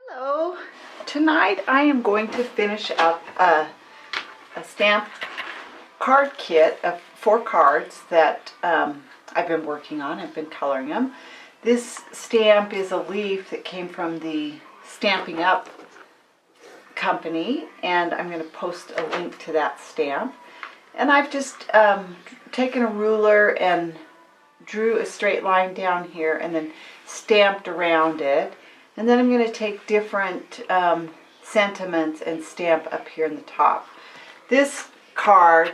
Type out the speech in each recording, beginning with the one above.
Hello. Tonight I am going to finish up a stamp card kit of 4 cards that I've been working on. I've been coloring them. This stamp is a leaf that came from the Stampin' Up! Company, and I'm going to post a link to that stamp. And I've just taken a ruler and drew a straight line down here and then stamped around it. And then I'm going to take different sentiments and stamp up here in the top. This card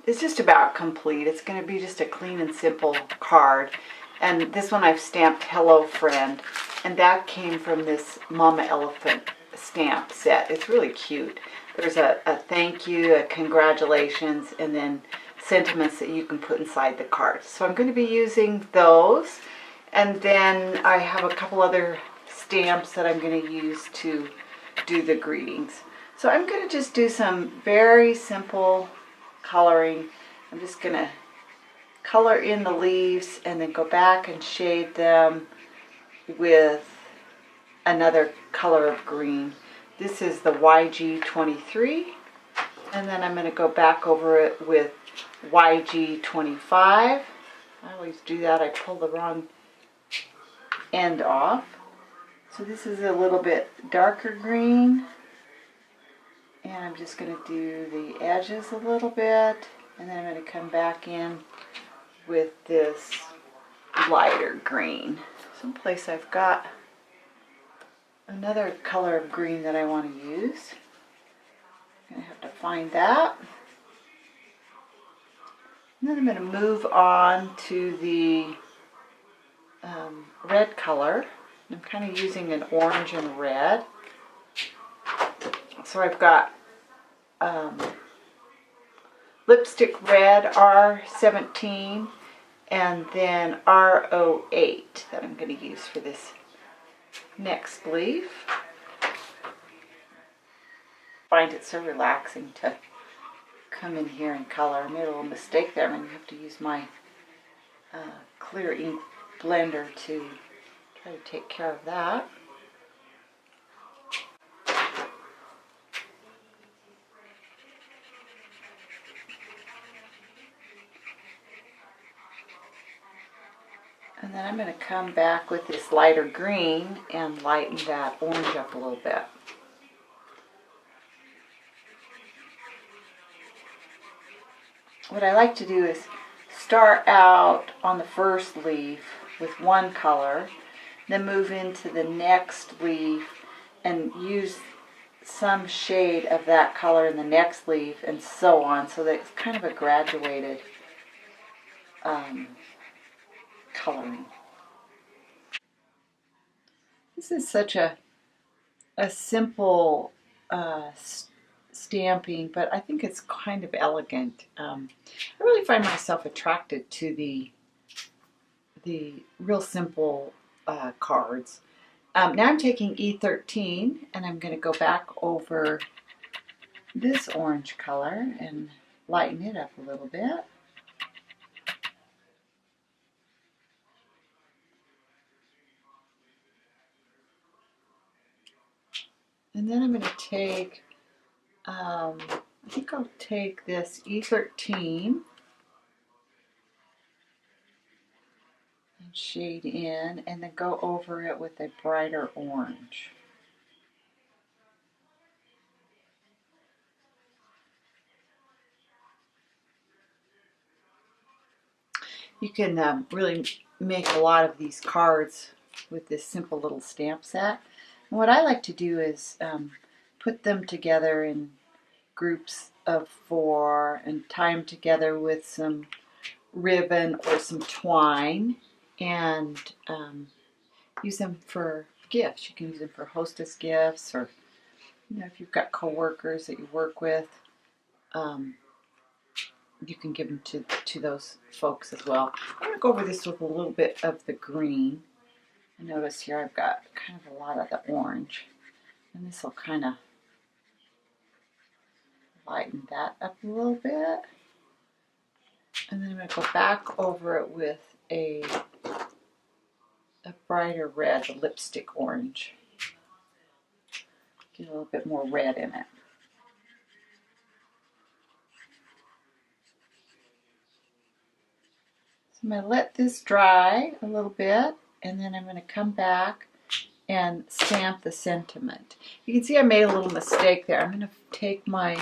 is just about complete. It's going to be just a clean and simple card. And this one I've stamped Hello Friend. And that came from this Mama Elephant stamp set. It's really cute. There's a thank you, a congratulations, and then sentiments that you can put inside the card. So I'm going to be using those. And then I have a couple other stamps that I'm going to use to do the greetings. So I'm going to just do some very simple coloring. I'm just going to color in the leaves and then go back and shade them with another color of green. This is the YG23. And then I'm going to go back over it with YG25. I always do that. I pull the wrong end off. So this is a little bit darker green, and I'm just going to do the edges a little bit, and then I'm going to come back in with this lighter green. Someplace I've got another color of green that I want to use. I'm going to have to find that. And then I'm going to move on to the red color. I'm kind of using an orange and red. So I've got lipstick red R17 and then R08 that I'm going to use for this next leaf. I find it so relaxing to come in here and color. I made a little mistake there. I'm going to have to use my clear ink blender to try to take care of that. And then I'm going to come back with this lighter green and lighten that orange up a little bit. What I like to do is start out on the first leaf with one color, then move into the next leaf and use some shade of that color in the next leaf, and so on, so that it's kind of a graduated coloring. This is such a simple stamping, but I think it's kind of elegant. I really find myself attracted to the real simple cards. Now I'm taking E13 and I'm going to go back over this orange color and lighten it up a little bit. And then I'm going to take, I think I'll take this E13 and shade in, and then go over it with a brighter orange. You can really make a lot of these cards with this simple little stamp set. And what I like to do is put them together in groups of 4 and tie them together with some ribbon or some twine, and use them for gifts. You can use them for hostess gifts, or if you've got coworkers that you work with, you can give them to those folks as well. I'm going to go over this with a little bit of the green. And notice here I've got kind of a lot of the orange, and this will kind of lighten that up a little bit. And then I'm going to go back over it with a brighter red, the lipstick orange. Get a little bit more red in it. So I'm going to let this dry a little bit, and then I'm going to come back and stamp the sentiment. You can see I made a little mistake there. I'm going to take my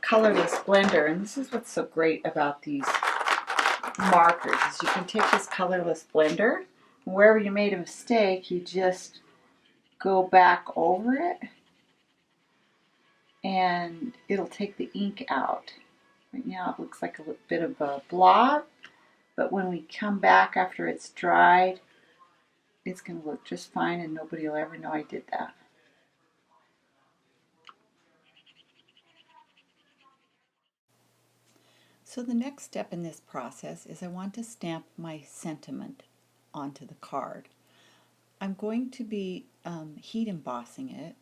colorless blender, and this is what's so great about these markers, is you can take this colorless blender, and wherever you made a mistake, you just go back over it, and it'll take the ink out. Right now it looks like a little bit of a blob, but when we come back after it's dried, it's going to look just fine and nobody will ever know I did that. So the next step in this process is I want to stamp my sentiment onto the card. I'm going to be heat embossing it,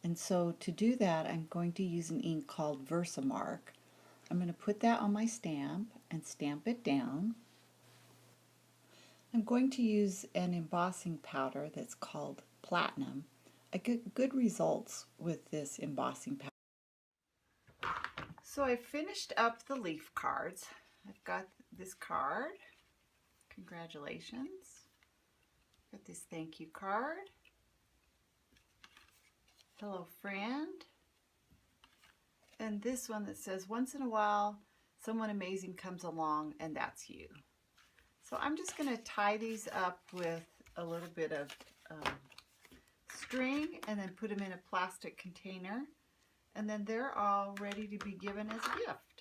and so to do that I'm going to use an ink called Versamark. I'm going to put that on my stamp and stamp it down. I'm going to use an embossing powder that's called Platinum. I get good results with this embossing powder. So I finished up the leaf cards. I've got this card. Congratulations. Got this thank you card. Hello friend. And this one that says, once in a while someone amazing comes along and that's you. So I'm just going to tie these up with a little bit of string and then put them in a plastic container, and then they're all ready to be given as a gift.